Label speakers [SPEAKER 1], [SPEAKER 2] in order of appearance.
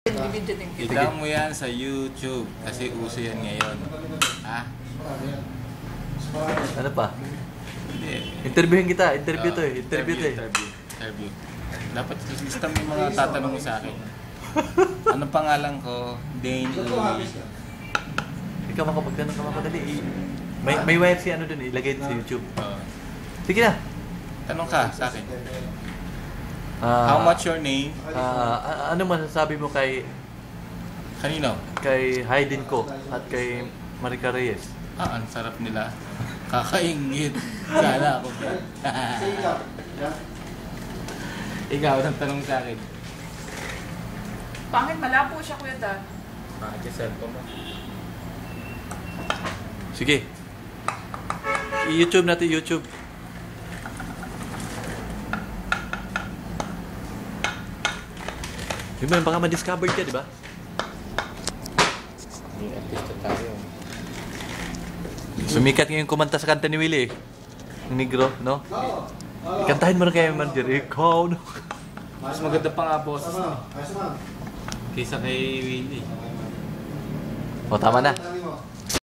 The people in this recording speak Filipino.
[SPEAKER 1] Kita mo yan sa YouTube kasi uso yan ngayon. Ha?
[SPEAKER 2] Ano pa?
[SPEAKER 1] Hindi.
[SPEAKER 2] Interviewin kita. Interview to eh. Interview.
[SPEAKER 1] Dapat system yung mga tatanong mo sa akin. Anong pangalan ko? Dane Louie.
[SPEAKER 2] Ikaw makapagtanong ka mapadali. May wire si ano dun eh. Ilagay sa YouTube. Sige na.
[SPEAKER 1] Tanong ka sa akin. How much your name?
[SPEAKER 2] Ano masasabi mo kay
[SPEAKER 1] Kanino?
[SPEAKER 2] kay Hayden ko at kay Marica Reyes?
[SPEAKER 1] Ang sarap nila. Kakaingit. Sana ako. Ikaw, ang tanong sa akin.
[SPEAKER 3] Pangit, malabo siya, Kuya Dan.
[SPEAKER 1] Bakit yung cellphone mo?
[SPEAKER 2] Sige. I-YouTube natin, YouTube. Di ba, baka ma-discovered ka, di ba?
[SPEAKER 1] Yung artista tayo.
[SPEAKER 2] Sumikat ngayon kumanta sa kanta ni Willie eh. Yung negro, no? Ikantahin mo na kayo, manager. Ikaw, no?
[SPEAKER 1] Mas maganda pa nga boses mo. Kaysa kay Willie.
[SPEAKER 2] O, tama na.